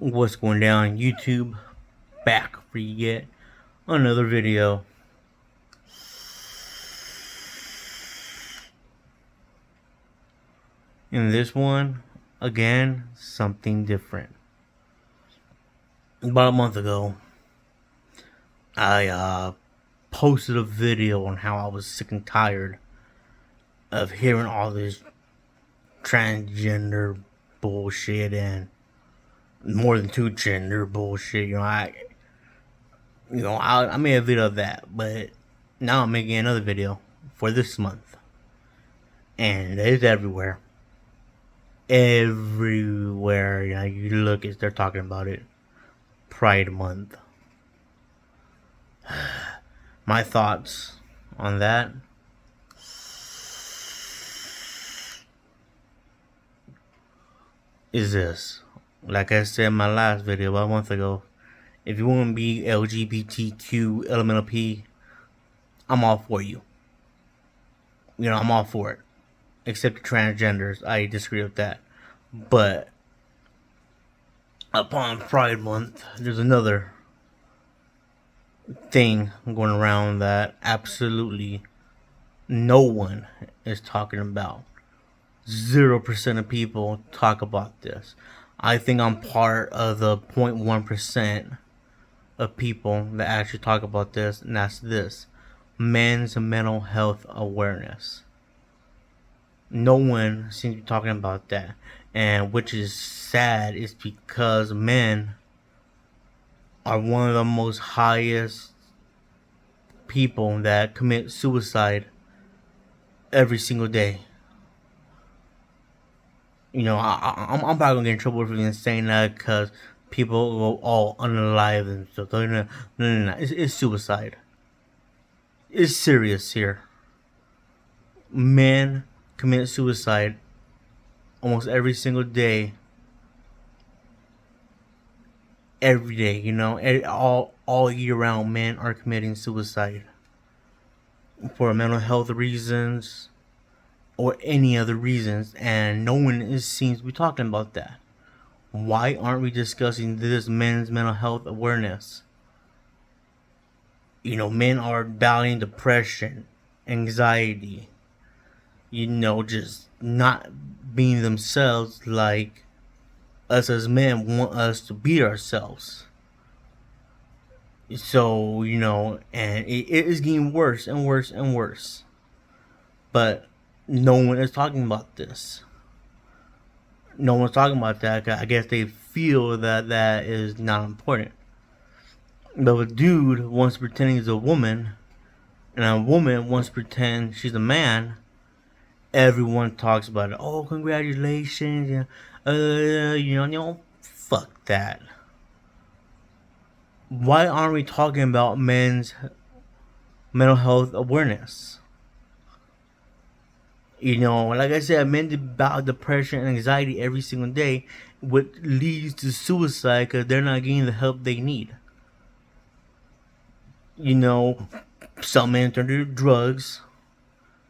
What's going down, YouTube? Back for yet another video. In this one, again, something different. About a month ago, I posted a video on how I was sick and tired of hearing all this transgender bullshit and more than two gender bullshit. I made a video of that, but now I'm making another video for this month, and it's everywhere. Everywhere you look, they're talking about it. Pride Month. My thoughts on that is this. Like I said in my last video about a month ago, if you want to be LGBTQ elemental P, I'm all for you. I'm all for it. Except the transgenders, I disagree with that. But upon Pride Month, there's another thing going around that absolutely no one is talking about. 0% of people talk about this. I think I'm part of the 0.1% of people that actually talk about this, and that's this: men's mental health awareness. No one seems to be talking about that, and which is sad, is because men are one of the most highest people that commit suicide every single day. I'm probably gonna get in trouble for even saying that because people go all unalive and stuff. No. It's suicide. It's serious here. Men commit suicide almost every single day. Every day, all year round, men are committing suicide for mental health reasons or any other reasons, and no one seems to be talking about that. Why aren't we discussing this men's mental health awareness? Men are battling depression, anxiety, just not being themselves like us as men want us to be ourselves. So, and it is getting worse and worse and worse. But no one is talking about this. No one's talking about that. I guess they feel that is not important. But if a dude wants to pretend he's a woman, and a woman wants to pretend she's a man, everyone talks about it. Oh, congratulations. Fuck that. Why aren't we talking about men's mental health awareness? Like I said, men battle depression and anxiety every single day, which leads to suicide because they're not getting the help they need. Some men turn to drugs,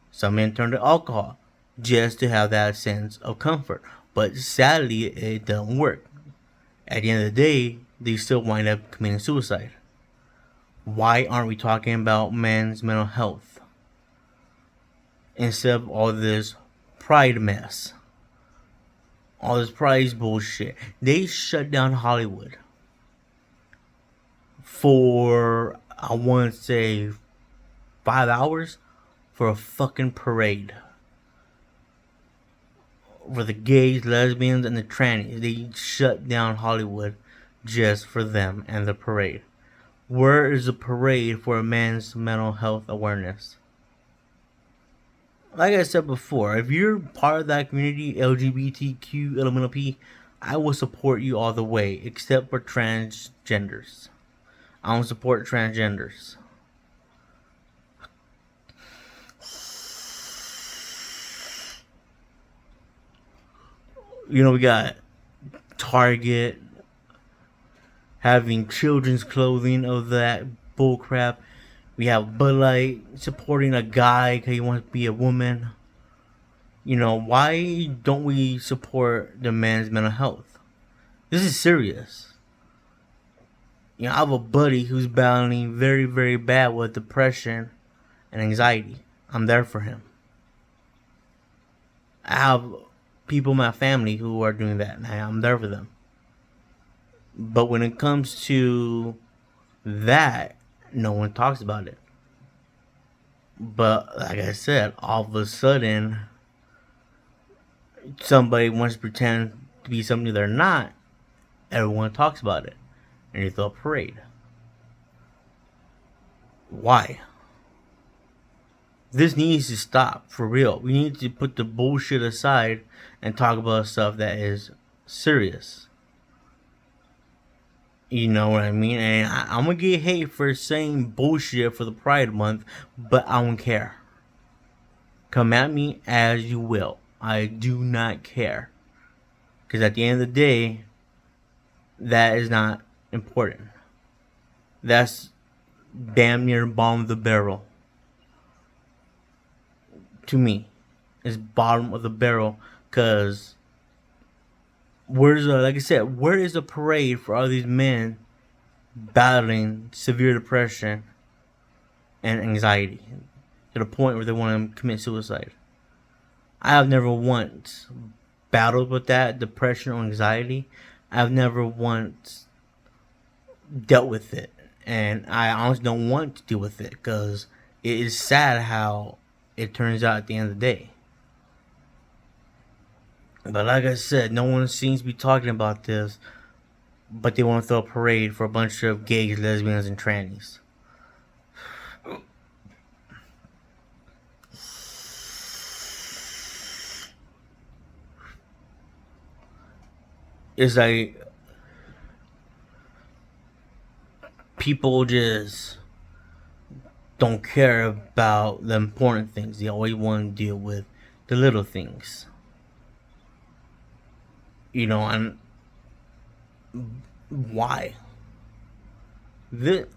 some men turn to alcohol just to have that sense of comfort. But sadly, it doesn't work. At the end of the day, they still wind up committing suicide. Why aren't we talking about men's mental health instead of all this pride mess? All this pride bullshit. They shut down Hollywood for, I want to say, 5 hours for a fucking parade. For the gays, lesbians, and the trannies. They shut down Hollywood just for them and the parade. Where is the parade for a man's mental health awareness? Like I said before, if you're part of that community, LGBTQ, elemental P, I will support you all the way, except for transgenders. I don't support transgenders. We got Target having children's clothing of that bullcrap. We have Bud Light supporting a guy because he wants to be a woman. Why don't we support the man's mental health? This is serious. You know, I have a buddy who's battling very, very bad with depression and anxiety. I'm there for him. I have people in my family who are doing that, and I'm there for them. But when it comes to that, no one talks about it. But like I said, all of a sudden, somebody wants to pretend to be something they're not. Everyone talks about it, and you throw a parade. Why? This needs to stop for real. We need to put the bullshit aside and talk about stuff that is serious. You know what I mean? And I'm gonna get hate for saying bullshit for the Pride Month, but I don't care. Come at me as you will. I do not care. Because at the end of the day, that is not important. That's damn near bottom of the barrel. To me, it's bottom of the barrel. Because like I said, where is the parade for all these men battling severe depression and anxiety to the point where they want to commit suicide? I have never once battled with that depression or anxiety. I've never once dealt with it, and I honestly don't want to deal with it because it is sad how it turns out at the end of the day. But like I said, no one seems to be talking about this, but they want to throw a parade for a bunch of gays, lesbians, and trannies. It's like people just don't care about the important things. They always want to deal with the little things. You know, and why? This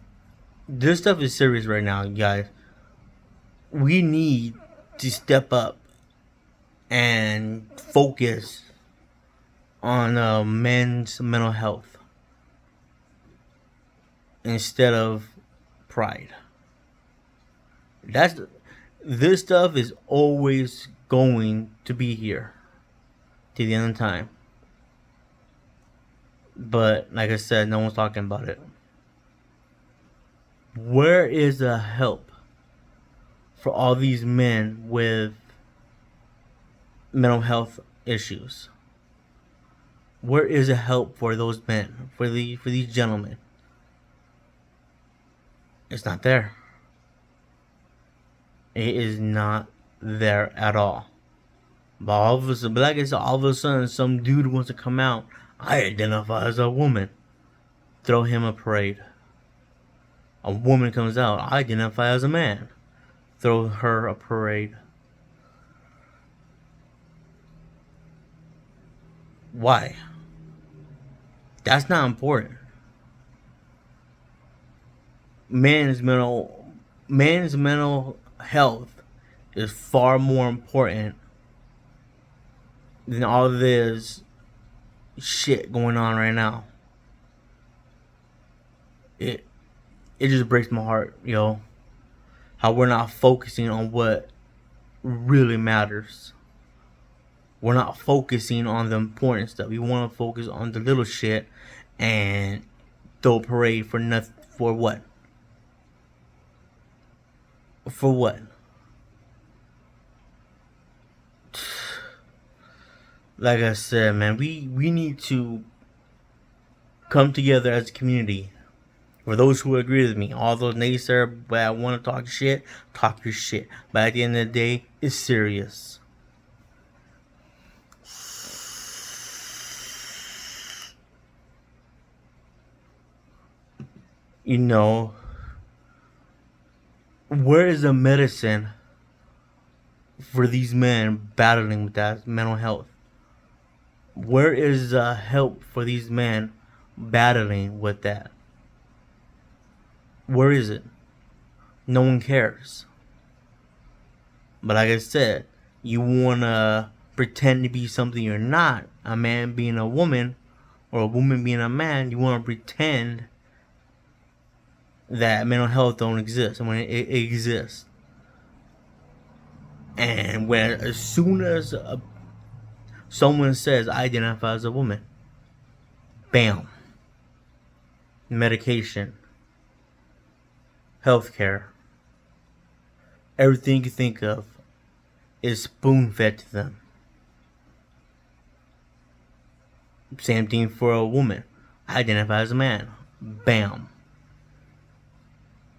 stuff is serious right now, guys. We need to step up and focus on men's mental health instead of pride. This stuff is always going to be here to the end of time. But like I said, no one's talking about it. Where is the help for all these men with mental health issues? Where is the help for those men, for these gentlemen? It's not there. It is not there at all. But like I said, all of a sudden, some dude wants to come out. I identify as a woman. Throw him a parade. A woman comes out. I identify as a man. Throw her a parade. Why? That's not important. Man's mental health is far more important than all this shit going on right now. It just breaks my heart, yo. How we're not focusing on what really matters. We're not focusing on the important stuff. We want to focus on the little shit and throw a parade for nothing. For what? For what? Like I said, man, we need to come together as a community. For those who agree with me, all those naysayers that want to talk shit, talk your shit. But at the end of the day, it's serious. You know, where is the medicine for these men battling with that mental health? Where is the help for these men battling with that? Where is it? No one cares. But like I said, you want to pretend to be something you're not, a man being a woman, or a woman being a man, you want to pretend that mental health don't exist, and when it exists. And when as soon as someone says I identify as a woman, bam, medication, healthcare, everything you think of is spoon fed to them. Same thing for a woman. I identify as a man. Bam.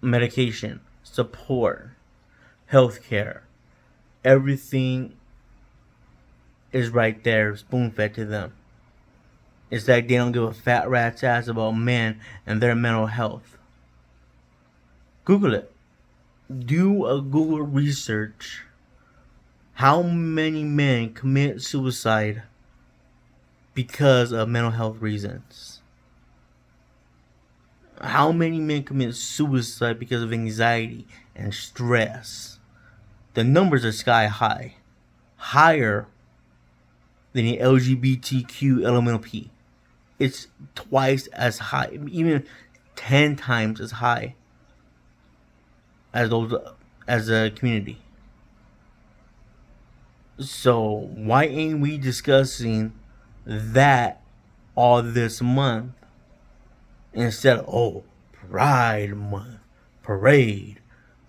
Medication, support, healthcare, everything is right there, spoon fed to them. It's like they don't give a fat rat's ass about men and their mental health. Google it. Do a Google research. How many men commit suicide because of mental health reasons? How many men commit suicide because of anxiety and stress? The numbers are sky high. Higher than the LGBTQ LMNOP. It's twice as high, even 10 times as high as those as a community. So why ain't we discussing that all this month instead of Pride Month, parade,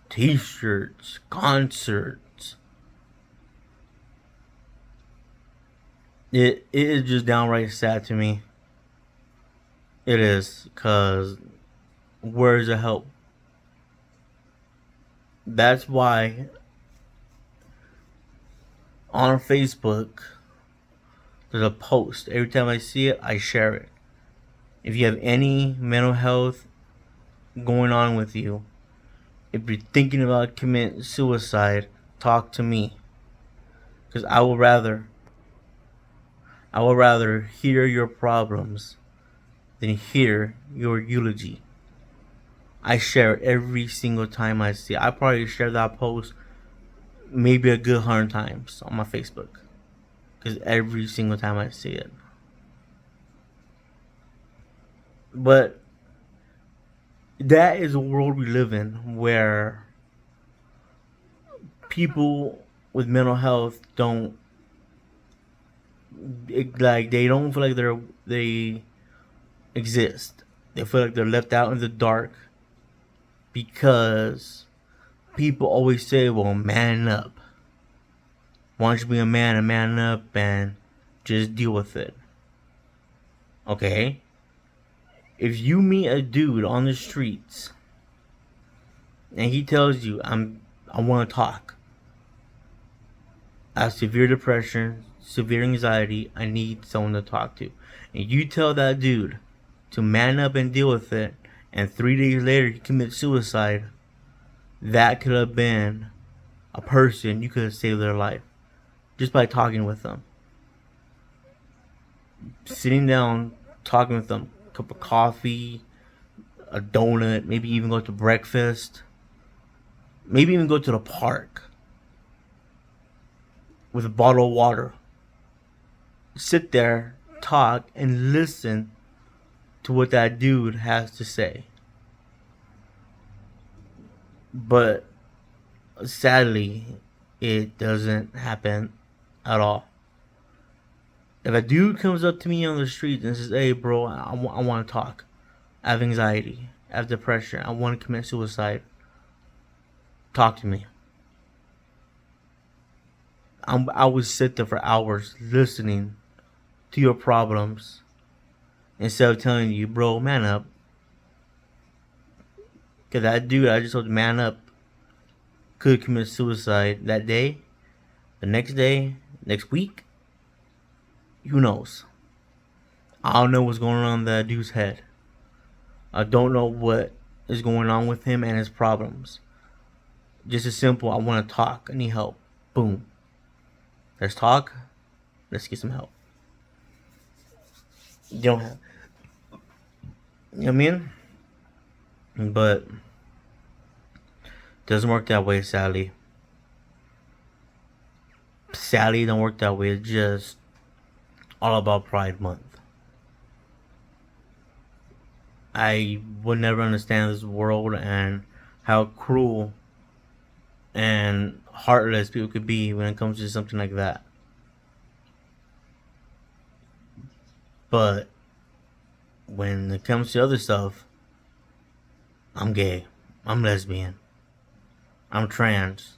t-shirts, concerts? It is just downright sad to me. It is, because where's the help? That's why on Facebook there's a post. Every time I see it, I share it. If you have any mental health going on with you, if you're thinking about committing suicide, talk to me. Because I will rather hear your problems than hear your eulogy. I share it every single time I see it. I probably share that post maybe a good 100 times on my Facebook. Because every single time I see it. But that is a world we live in where people with mental health don't feel like they exist. They feel like they're left out in the dark because people always say, well, man up. Why don't you be a man and man up and just deal with it? Okay? If you meet a dude on the streets and he tells you, I want to talk, I have severe depression, severe anxiety, I need someone to talk to, and you tell that dude to man up and deal with it, and 3 days later he commits suicide, that could have been a person you could have saved their life just by talking with them, sitting down, talking with them, a cup of coffee, a donut, maybe even go to breakfast, maybe even go to the park with a bottle of water. Sit there, talk, and listen to what that dude has to say. But sadly, it doesn't happen at all. If a dude comes up to me on the street and says, hey bro, I want to talk, I have anxiety, I have depression, I want to commit suicide, talk to me. I would sit there for hours listening to your problems instead of telling you, bro, man up. Because that dude I just told you, man up, could commit suicide that day, the next day, next week. Who knows? I don't know what's going on in that dude's head. I don't know what is going on with him and his problems. Just as simple, I want to talk, I need help. Boom. Let's talk. Let's get some help. You don't have, you know what I mean? But it doesn't work that way, sadly. Sadly, it don't work that way. It's just all about Pride Month. I would never understand this world and how cruel and heartless people could be when it comes to something like that. But when it comes to other stuff, I'm gay, I'm lesbian, I'm trans.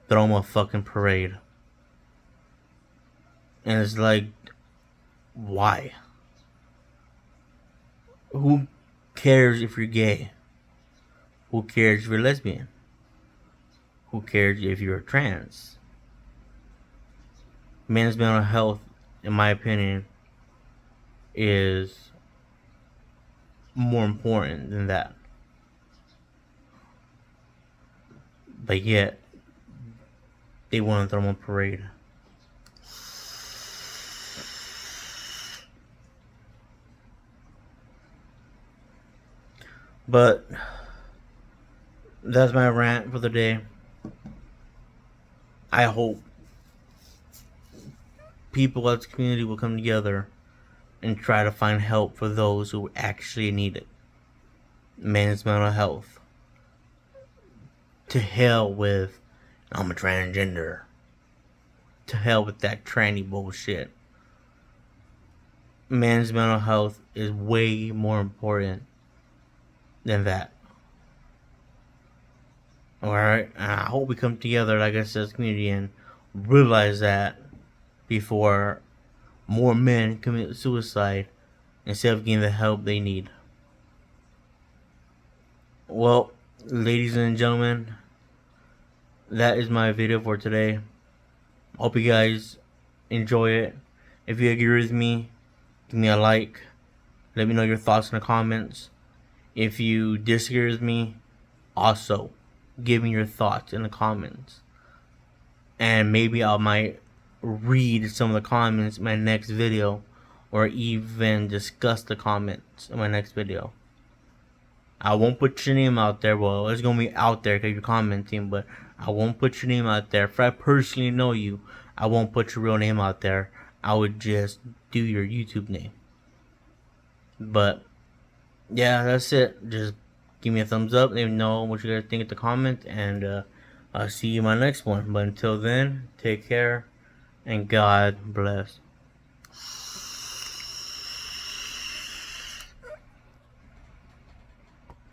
Throw 'em a fucking parade. And it's like, why? Who cares if you're gay? Who cares if you're lesbian? Who cares if you're trans? Men's mental health, in my opinion, is more important than that. But yet, they want to throw 'em a parade. But that's my rant for the day. I hope people as a community will come together and try to find help for those who actually need it. Men's mental health. To hell with, I'm a transgender. To hell with that tranny bullshit. Men's mental health is way more important than that. Alright? I hope we come together, like I said, as a community and realize that before more men commit suicide instead of getting the help they need. Well, ladies and gentlemen, that is my video for today. Hope you guys enjoy it. If you agree with me, give me a like. Let me know your thoughts in the comments. If you disagree with me, also give me your thoughts in the comments. And maybe I might read some of the comments in my next video, or even discuss the comments in my next video. I won't put your name out there. Well, it's gonna be out there because you're commenting, but I won't put your name out there. If I personally know you, I won't put your real name out there. I would just do your YouTube name. But yeah, that's it. Just give me a thumbs up. Let me know what you guys think in the comment, and I'll see you in my next one. But until then, take care and God bless.